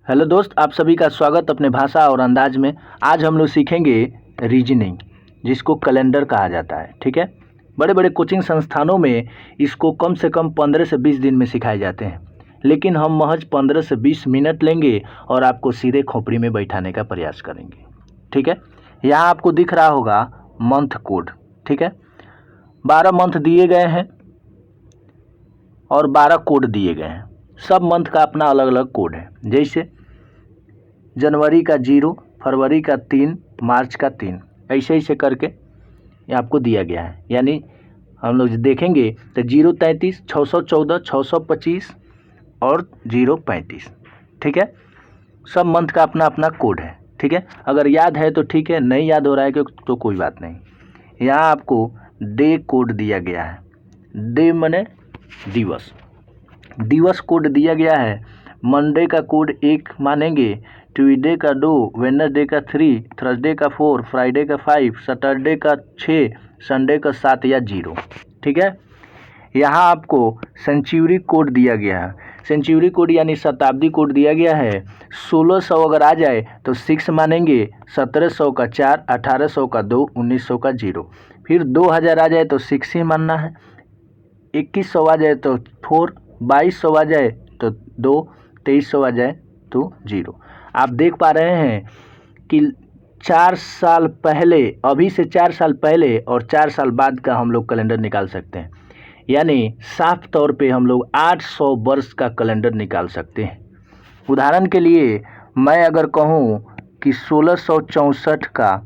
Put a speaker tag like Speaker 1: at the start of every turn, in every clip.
Speaker 1: Hello दोस्त, आप सभी का स्वागत अपने भाषा और अंदाज में। आज हम लोग सीखेंगे रीजनिंग, जिसको कैलेंडर कहा जाता है। ठीक है, बड़े बड़े कोचिंग संस्थानों में इसको कम से कम 15 से 20 दिन में सिखाए जाते हैं, लेकिन हम महज 15 से 20 मिनट लेंगे और आपको सीधे खोपड़ी में बैठाने का प्रयास करेंगे। ठीक है, यहाँ आपको दिख रहा होगा मंथ कोड। ठीक है, 12 मंथ दिए गए हैं और 12 कोड दिए गए हैं। सब मंथ का अपना अलग अलग कोड है। जैसे जनवरी का 0, फरवरी का 3, मार्च का 3, ऐसे ऐसे करके ये आपको दिया गया है। यानी हम लोग देखेंगे तो 033, 614, 625 और 035। ठीक है, सब मंथ का अपना अपना कोड है। ठीक है, अगर याद है तो ठीक है, नहीं याद हो रहा है तो कोई बात नहीं। यहाँ आपको डे कोड दिया गया है। डे माने दिवस, दिवस कोड दिया गया है। मंडे का कोड 1 मानेंगे, ट्यूसडे का 2, वेडनेसडे का 3, थर्सडे का 4, फ्राइडे का 5, सैटरडे का 6, संडे का 7 या 0। ठीक है, यहाँ आपको सेंचुरी कोड दिया गया है। सेंचुरी कोड यानी शताब्दी कोड दिया गया है। 1600 अगर आ जाए तो 6 मानेंगे, 1700 का 4, 1800 का 2, 1900 का 0। फिर 2000 आ जाए तो 6 ही मानना है। 2100 आ जाए तो 4, 2200 आ जाए तो 2, 2300 आ जाए तो 0। आप देख पा रहे हैं कि 4 साल पहले, अभी से 4 साल पहले और 4 साल बाद का हम लोग कैलेंडर निकाल सकते हैं। यानी साफ तौर पे हम लोग 800 वर्ष का कैलेंडर निकाल सकते हैं। उदाहरण के लिए मैं अगर कहूँ कि 1664 का,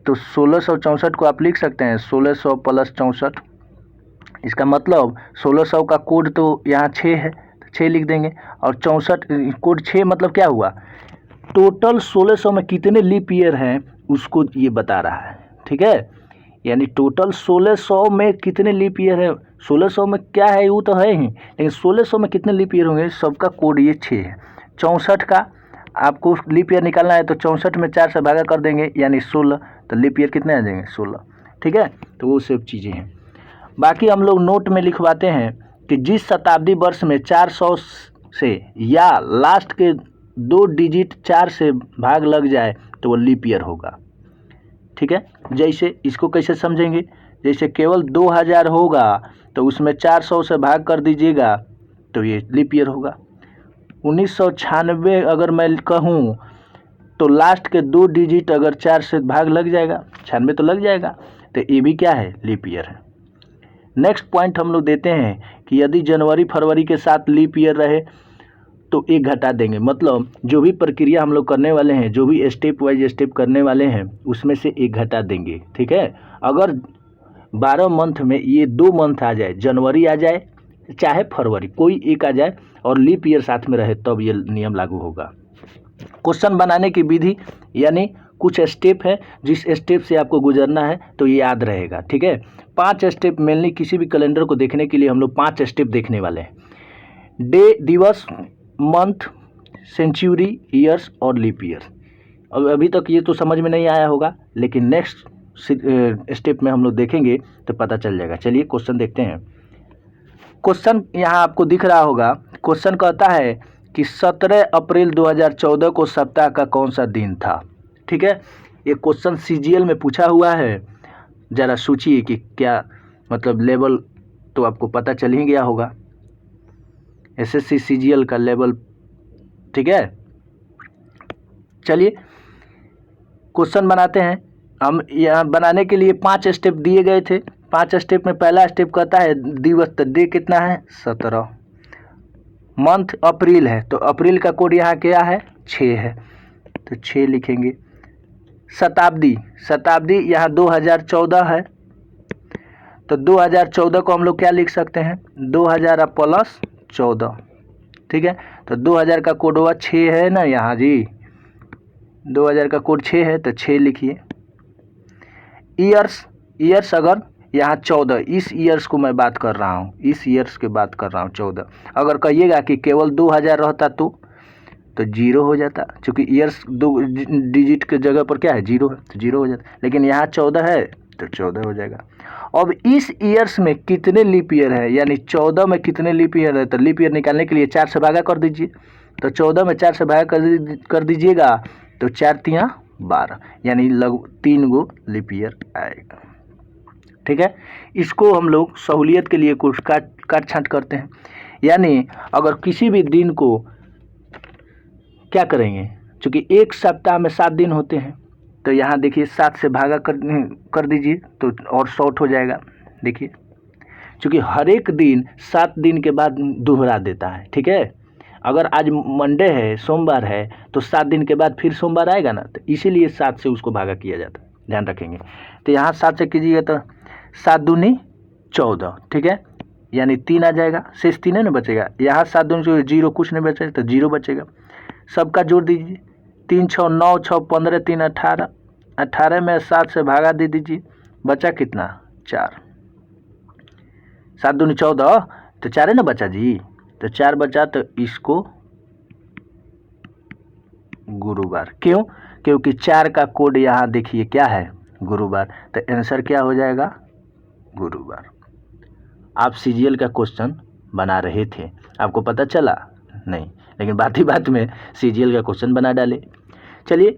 Speaker 1: तो 1664 को आप लिख सकते हैं 1600 + 64। इसका मतलब 1600 का कोड तो यहाँ 6 है, तो 6 लिख देंगे। और 64 कोड 6 मतलब क्या हुआ, टोटल 1600 में कितने लीप ईयर हैं उसको ये बता रहा है। ठीक है, यानी टोटल 1600 में कितने लीप ईयर है। 1600 में क्या है वो तो है ही, लेकिन 1600 में कितने लीप ईयर होंगे सबका कोड ये 6 है। 64 का आपको लीप ईयर निकालना है तो 64 में 4 से भागा कर देंगे यानी 16, तो लीप ईयर कितने आ जाएंगे 16। ठीक है, तो वो सब चीज़ें हैं। बाकी हम लोग नोट में लिखवाते हैं कि जिस शताब्दी वर्ष में 400 से या लास्ट के 2 डिजिट 4 से भाग लग जाए तो वो लीप ईयर होगा। ठीक है, जैसे इसको कैसे समझेंगे, जैसे केवल 2000 होगा तो उसमें 400 से भाग कर दीजिएगा तो ये लीप ईयर होगा। 1996 अगर मैं कहूँ तो लास्ट के 2 डिजिट अगर 4 से भाग लग जाएगा, 96 तो लग जाएगा, तो ये भी क्या है, लीप ईयर है। नेक्स्ट पॉइंट हम लोग देते हैं कि यदि जनवरी फरवरी के साथ लीप ईयर रहे तो 1 घटा देंगे। मतलब जो भी प्रक्रिया हम लोग करने वाले हैं, जो भी स्टेप वाइज स्टेप करने वाले हैं, उसमें से 1 घटा देंगे। ठीक है, अगर 12 मंथ में ये 2 मंथ आ जाए, जनवरी आ जाए चाहे फरवरी, कोई एक आ जाए और लीप ईयर साथ में रहे, तब ये नियम लागू होगा। क्वेश्चन बनाने की विधि यानी कुछ स्टेप है, जिस स्टेप से आपको गुजरना है तो ये याद रहेगा। ठीक है, 5 स्टेप मेनली किसी भी कैलेंडर को देखने के लिए हम लोग 5 स्टेप देखने वाले हैं। डे दिवस, मंथ, सेंचुरी, ईयर्स और लीप ईयर। अब अभी तक ये तो समझ में नहीं आया होगा, लेकिन नेक्स्ट स्टेप में हम लोग देखेंगे तो पता चल जाएगा। चलिए क्वेश्चन देखते हैं। क्वेश्चन यहाँ आपको दिख रहा होगा। क्वेश्चन कहता है कि 17 अप्रैल 2014 को सप्ताह का कौन सा दिन था। ठीक है, ये क्वेश्चन सीजीएल में पूछा हुआ है। ज़रा सोचिए कि क्या मतलब, लेवल तो आपको पता चल ही गया होगा, एसएससी सीजीएल का लेवल। ठीक है, चलिए क्वेश्चन बनाते हैं। हम यहाँ बनाने के लिए 5 स्टेप दिए गए थे। 5 स्टेप में पहला स्टेप कहता है दिवस, तो डे कितना है 17। मंथ अप्रैल है तो अप्रैल का कोड यहाँ क्या है 6 है, तो 6 लिखेंगे। शताब्दी, शताब्दी यहाँ 2014 है, तो 2014 को हम लोग क्या लिख सकते हैं 2000 + 14। ठीक है, तो 2000 का कोड हुआ 6 है ना यहाँ जी, 2000 का कोड 6 है तो 6 लिखिए। ईयर्स, ईयर्स अगर यहाँ 14, इस ईयर्स को मैं बात कर रहा हूँ, इस ईयर्स की बात कर रहा हूँ 14। अगर कहिएगा कि केवल 2000 रहता तो 0 हो जाता, क्योंकि ईयर्स 2 डिजिट के जगह पर क्या है 0 है, तो 0 हो जाता। लेकिन यहाँ 14 है तो 14 हो जाएगा। अब इस ईयर्स में कितने लीप ईयर है, यानी 14 में कितने लीप ईयर है, तो लीप ईयर निकालने के लिए 4 से भागा कर दीजिए। तो 14 में 4 से भाग कर दीजिएगा तो 4 तियाँ 12, यानी लगभग 3 गो लीप ईयर आएगा। ठीक है, इसको हम लोग सहूलियत के लिए कुछ काट छांट करते हैं। यानी अगर किसी भी दिन को क्या करेंगे, चूँकि एक सप्ताह में 7 दिन होते हैं, तो यहाँ देखिए 7 से भागा कर दीजिए तो और शॉर्ट हो जाएगा। देखिए चूँकि हर एक दिन 7 दिन के बाद दोहरा देता है। ठीक है, अगर आज मंडे है, सोमवार है, तो 7 दिन के बाद फिर सोमवार आएगा ना, तो इसीलिए 7 से उसको भागा किया जाता है, ध्यान रखेंगे। तो यहाँ 7 से कीजिएगा तो 7 दूनी 14, ठीक है, यानी 3 आ जाएगा, शेष 3 है ना बचेगा। यहाँ 7 दूनी 0, कुछ नहीं बचेगा तो 0 बचेगा। सबका जोड़ दीजिए, 3 6 9 6 15 3 18, 18 में 7 से भागा दे दीजिए, बचा कितना 4, 7 दूनी 14, तो 4 है ना बचा जी, तो 4 बचा, तो इसको गुरुवार। क्यों? क्योंकि 4 का कोड यहाँ देखिए क्या है, गुरुवार, तो आंसर क्या हो जाएगा, गुरुवार। आप सीजीएल का क्वेश्चन बना रहे थे, आपको पता चला नहीं, लेकिन बात ही बात में सीजीएल का क्वेश्चन बना डाले। चलिए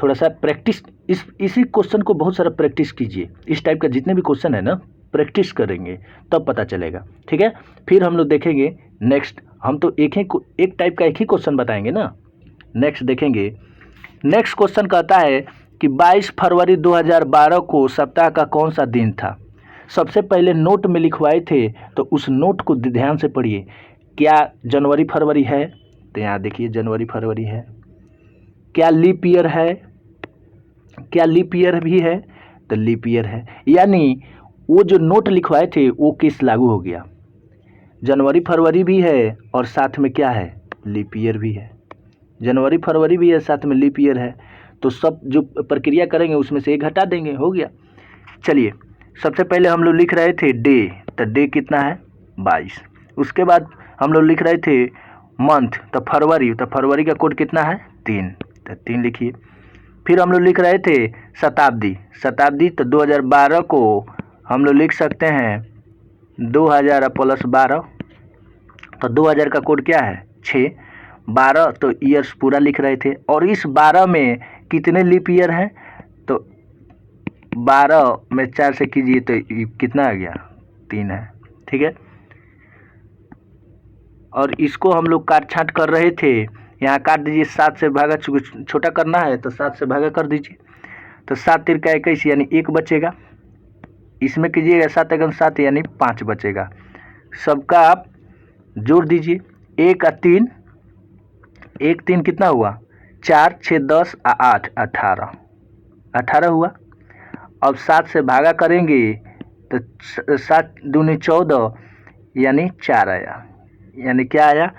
Speaker 1: थोड़ा सा प्रैक्टिस, इसी क्वेश्चन को बहुत सारा प्रैक्टिस कीजिए। इस टाइप का जितने भी क्वेश्चन है ना, प्रैक्टिस करेंगे तब पता चलेगा। ठीक है, फिर हम लोग देखेंगे नेक्स्ट, हम तो एक टाइप का एक ही क्वेश्चन बताएंगे ना। नेक्स्ट देखेंगे, नेक्स्ट क्वेश्चन कहता है कि 22 फरवरी 2012 को सप्ताह का कौन सा दिन था। सबसे पहले नोट में लिखवाए थे, तो उस नोट को ध्यान से पढ़िए। क्या जनवरी फरवरी है, तो यहाँ देखिए जनवरी फरवरी है। क्या लीप ईयर है, क्या लीप ईयर भी है, तो लीप ईयर है। यानी वो जो नोट लिखवाए थे वो केस लागू हो गया, जनवरी फरवरी भी है और साथ में क्या है, लीप ईयर भी है। जनवरी फरवरी भी है, साथ में लीप ईयर है, तो सब जो प्रक्रिया करेंगे उसमें से एक घटा देंगे, हो गया। चलिए सबसे पहले हम लोग लिख रहे थे डे, तो डे कितना है 22। उसके बाद हम लोग लिख रहे थे मंथ, तो फरवरी, तो फरवरी का कोड कितना है 3, तो 3 लिखिए। फिर हम लोग लिख रहे थे शताब्दी, शताब्दी तो 2012 को हम लोग लिख सकते हैं 2000 प्लस 12, तो 2000 का कोड क्या है 6, 12 तो ईयर्स पूरा लिख रहे थे। और इस 12 में कितने लीप ईयर हैं, तो 12 में 4 से कीजिए तो कितना आ गया 3 है। ठीक है, और इसको हम लोग काट छांट कर रहे थे, यहाँ काट दीजिए, 7 से भागा, छोटा करना है तो 7 से भागा कर दीजिए, तो 7 तिरका 21 यानी 1 बचेगा। इसमें कीजिएगा 7 एकम 7 यानी 5 बचेगा। सबका आप जोड़ दीजिए, 1 और 3, 1 3 कितना हुआ 4 6 10 8 18, 18 हुआ। अब 7 से भागा करेंगे तो 7 दूनी 14 यानी 4 आया, यानी क्या आया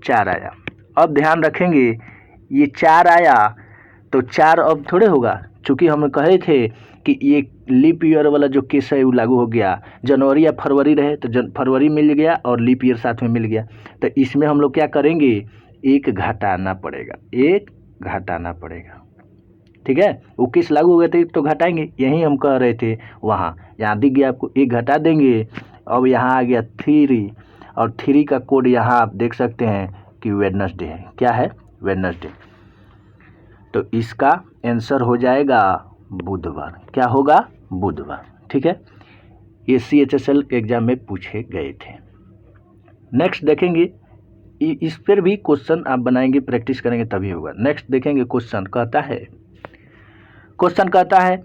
Speaker 1: 4 आया। अब ध्यान रखेंगे ये 4 आया तो 4 अब थोड़े होगा, चूँकि हम कहे थे कि ये लीप ईयर वाला जो केस है वो लागू हो गया। जनवरी या फरवरी रहे तो फरवरी मिल गया और लीप ईयर साथ में मिल गया, तो इसमें हम लोग क्या करेंगे, एक घटाना पड़ेगा, एक घटाना पड़ेगा। ठीक है, वो केस लागू हो गए थे तो घटाएंगे, यही हम कह रहे थे। वहाँ यहाँ दिख गया आपको, एक घटा देंगे। अब यहाँ आ गया 3, और 3 का कोड यहाँ आप देख सकते हैं कि वेडनेसडे है। क्या है, वेडनेसडे, तो इसका आंसर हो जाएगा बुधवार। क्या होगा, बुधवार। ठीक है, ये CHSL के एग्जाम में पूछे गए थे। नेक्स्ट देखेंगे, इस पर भी क्वेश्चन आप बनाएंगे, प्रैक्टिस करेंगे तभी होगा। नेक्स्ट देखेंगे, क्वेश्चन कहता है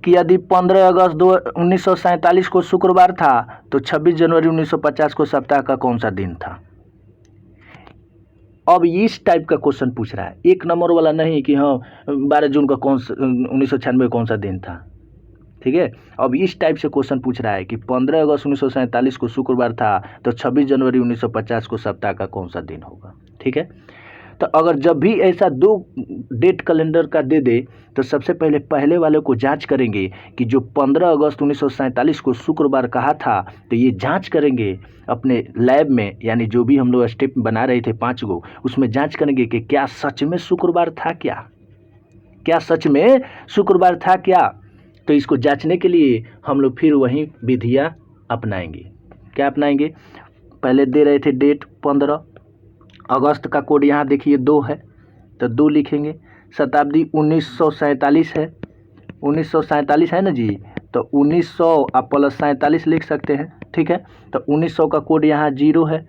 Speaker 1: कि यदि 15 अगस्त 1947 को शुक्रवार था तो 26 जनवरी 1950 को सप्ताह का कौन सा दिन था। अब इस टाइप का क्वेश्चन पूछ रहा है, 1 नंबर वाला नहीं कि हाँ 12 जून का 1996 कौन सा दिन था। ठीक है, अब इस टाइप से क्वेश्चन पूछ रहा है कि 15 अगस्त 1947 को शुक्रवार था तो 26 जनवरी 1950 को सप्ताह का कौन सा दिन होगा। ठीक है, तो अगर जब भी ऐसा 2 डेट कैलेंडर का दे दे तो सबसे पहले वाले को जांच करेंगे कि जो 15 अगस्त 1947 को शुक्रवार कहा था, तो ये जांच करेंगे अपने लैब में, यानी जो भी हम लोग स्टेप बना रहे थे 5 गो, उसमें जांच करेंगे कि क्या सच में शुक्रवार था, क्या सच में शुक्रवार था क्या। तो इसको जांचने के लिए हम लोग फिर वही विधियाँ अपनाएंगे। क्या अपनाएंगे, पहले दे रहे थे डेट 15, अगस्त का कोड यहाँ देखिए 2 है तो 2 लिखेंगे। शताब्दी 1947 है, 1947 है ना जी, तो 1900 आप प्लस 47 लिख सकते हैं, ठीक है। तो 1900 का कोड यहाँ 0 है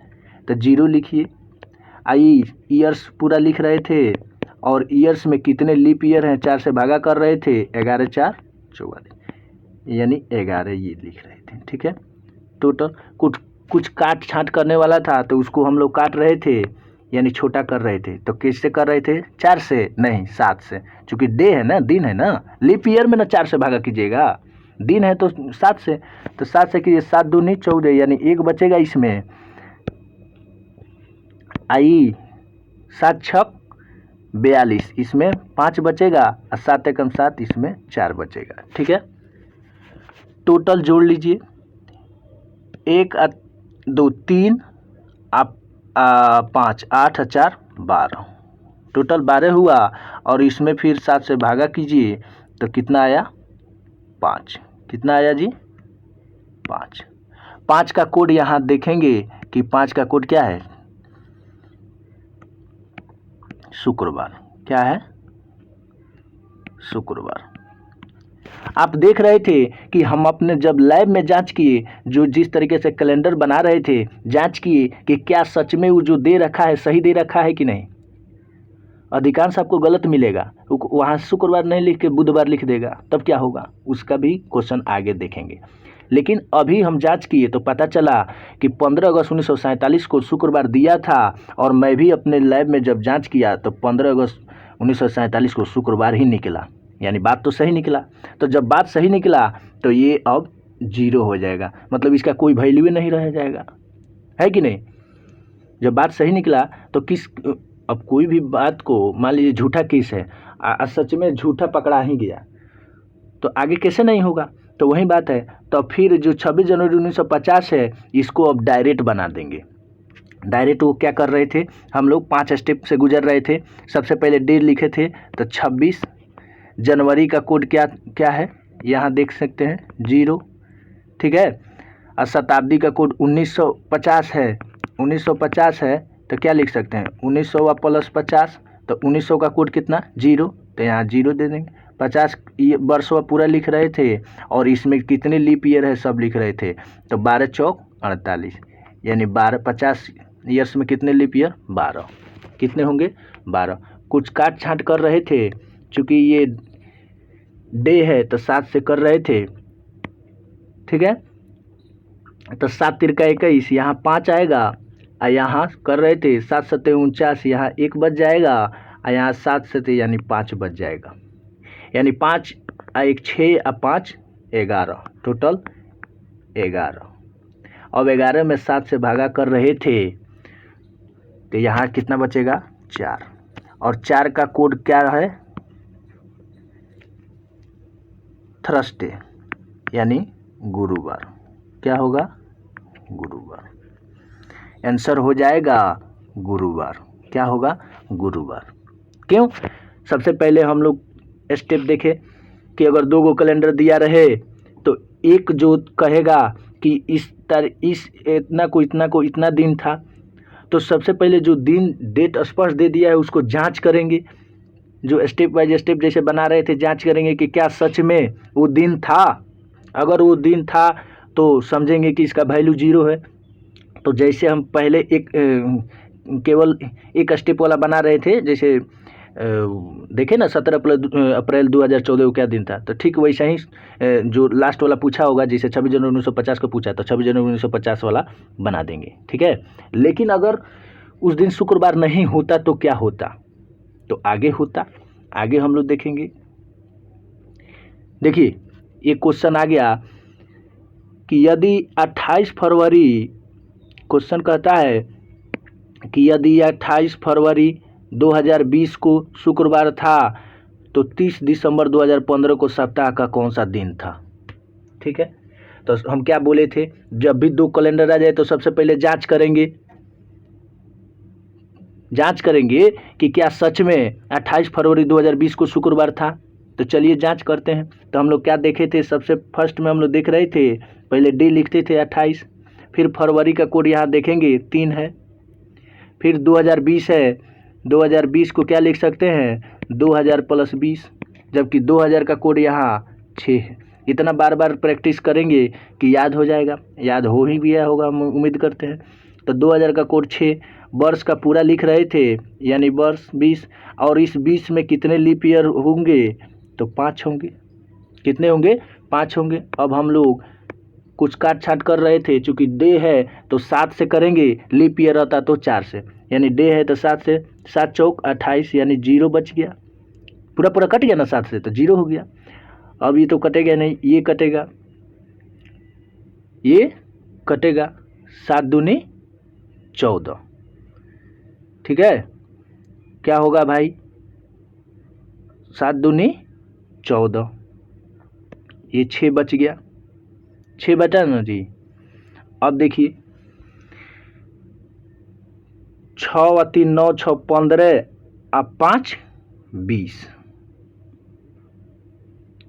Speaker 1: तो 0 लिखिए। आई ईयर्स पूरा लिख रहे थे और ईयर्स में कितने लीप ईयर हैं 4 से भागा कर रहे थे, 11 4 44 यानी 11 ये लिख रहे थे, ठीक है। टोटल कुछ काट छांट करने वाला था तो उसको हम लोग काट रहे थे यानी छोटा कर रहे थे। तो किससे कर रहे थे, 4 से नहीं 7 से, क्योंकि डे है ना, दिन है ना, लीप ईयर में ना 4 से भागा कीजिएगा, दिन है तो 7 से, तो 7 से कीजिए, 7 दूनी 14 यानी 1 बचेगा इसमें। आई 7 छक 42 इसमें 5 बचेगा और 7 एकम 7 इसमें 4 बचेगा, ठीक है। टोटल जोड़ लीजिए, 1 2 3 आप 5 8 4 12, टोटल 12 हुआ और इसमें फिर 7 से भागा कीजिए तो कितना आया 5, कितना आया जी 5। 5 का कोड यहाँ देखेंगे कि 5 का कोड क्या है, शुक्रवार, क्या है शुक्रवार। आप देख रहे थे कि हम अपने जब लैब में जांच किए, जो जिस तरीके से कैलेंडर बना रहे थे, जांच किए कि क्या सच में वो जो दे रखा है सही दे रखा है कि नहीं। अधिकांश आपको गलत मिलेगा, वहाँ शुक्रवार नहीं लिख के बुधवार लिख देगा, तब क्या होगा, उसका भी क्वेश्चन आगे देखेंगे। लेकिन अभी हम जांच किए तो पता चला कि 15 अगस्त 1947 को शुक्रवार दिया था और मैं भी अपने लैब में जब जांच किया तो 15 अगस्त 1947 को शुक्रवार ही निकला, यानी बात तो सही निकला। तो जब बात सही निकला तो ये अब 0 हो जाएगा, मतलब इसका कोई वैल्यू नहीं रह जाएगा, है कि नहीं। जब बात सही निकला तो किस, अब कोई भी बात को मान लीजिए झूठा केस है, सच में झूठा पकड़ा ही गया तो आगे कैसे नहीं होगा, तो वही बात है। तो फिर जो 26 जनवरी 1950 है इसको अब डायरेक्ट बना देंगे। डायरेक्ट वो क्या कर रहे थे, हम लोग 5 स्टेप से गुजर रहे थे। सबसे पहले डे लिखे थे तो 26 जनवरी का कोड क्या क्या है, यहाँ देख सकते हैं 0, ठीक है। और शताब्दी का कोड 1950 है, 1950 है तो क्या लिख सकते हैं 1900 प्लस 50, तो 1900 का कोड कितना 0, तो यहाँ 0 दे देंगे। 50 वर्षों पूरा लिख रहे थे और इसमें कितने लीप ईयर है सब लिख रहे थे, तो 12 चौक 48 यानी 12 50 ईयर्स में कितने लीप ईयर 12, कितने होंगे 12। कुछ काट छांट कर रहे थे, चूँकि ये डे है तो 7 से कर रहे थे, ठीक है। तो 7 तिरका 21 यहाँ 5 आएगा और यहाँ कर रहे थे 7 सत्ते 49 यहाँ 1 बच जाएगा और यहाँ 7 सत्ते यानी 5 बच जाएगा, यानी 5 1 6 और 5 11, टोटल 11। अब 11 में 7 से भागा कर रहे थे तो यहाँ कितना बचेगा 4, और 4 का कोड क्या है थर्सडे यानी गुरुवार, क्या होगा गुरुवार। आंसर हो जाएगा गुरुवार, क्या होगा गुरुवार। क्यों, सबसे पहले हम लोग स्टेप देखे कि अगर 2 गो कैलेंडर दिया रहे तो एक जो कहेगा कि इस इतना को इतना दिन था, तो सबसे पहले जो दिन डेट स्पष्ट दे दिया है उसको जांच करेंगे, जो स्टेप बाय स्टेप जैसे बना रहे थे जांच करेंगे कि क्या सच में वो दिन था। अगर वो दिन था तो समझेंगे कि इसका वैल्यू 0 है। तो जैसे हम पहले एक केवल एक स्टेप वाला बना रहे थे, जैसे देखे ना 17 अप्रैल 2014 को क्या दिन था, तो ठीक वैसा ही जो लास्ट वाला पूछा होगा, जैसे 26 जनवरी 1950 को पूछा तो 26 जनवरी 1950 वाला बना देंगे, ठीक है। लेकिन अगर उस दिन शुक्रवार नहीं होता तो क्या होता, तो आगे होता, आगे हम लोग देखेंगे। देखिए एक क्वेश्चन आ गया कि यदि 28 फरवरी, क्वेश्चन कहता है कि यदि 28 फरवरी 2020 को शुक्रवार था तो 30 दिसंबर 2015 को सप्ताह का कौन सा दिन था, ठीक है। तो हम क्या बोले थे, जब भी 2 कैलेंडर आ जाए तो सबसे पहले जांच करेंगे कि क्या सच में 28 फरवरी 2020 को शुक्रवार था। तो चलिए जांच करते हैं। तो हम लोग क्या देखे थे, सबसे फर्स्ट में हम लोग देख रहे थे, पहले डे लिखते थे 28, फिर फरवरी का कोड यहाँ देखेंगे 3 है, फिर 2020 है, 2020 को क्या लिख सकते हैं 2000 + 20, जबकि 2000 का कोड यहाँ 6 है। इतना बार बार प्रैक्टिस करेंगे कि याद हो जाएगा, याद हो ही गया होगा हम उम्मीद करते हैं। तो 2000 का कोड 6, वर्ष का पूरा लिख रहे थे यानी वर्ष 20, और इस 20 में कितने लीप ईयर होंगे तो 5 होंगे। कितने होंगे 5 होंगे। अब हम लोग कुछ काट छाट कर रहे थे, चूँकि डे है तो 7 से करेंगे, लीप ईयर रहता तो 4 से, यानी डे है तो 7 से, 7 चौक 28 यानी 0 बच गया। पूरा पूरा कट गया ना 7 से तो 0 हो गया। अब ये तो कटेगा नहीं, ये कटेगा, ये कटेगा, 7 दूनी 14। ठीक है, क्या होगा भाई 7 दूनी 14, ये 6 बच गया, 6 बचा ना जी। अब देखिए 6 और 3 9, 6 15, अब 5 20।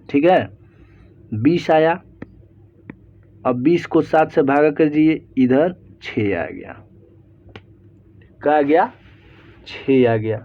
Speaker 1: ठीक है, 20 आया। अब 20 को 7 से भागा कर दीजिए, इधर 6 आ गया। क्या आ गया 6 आ गया।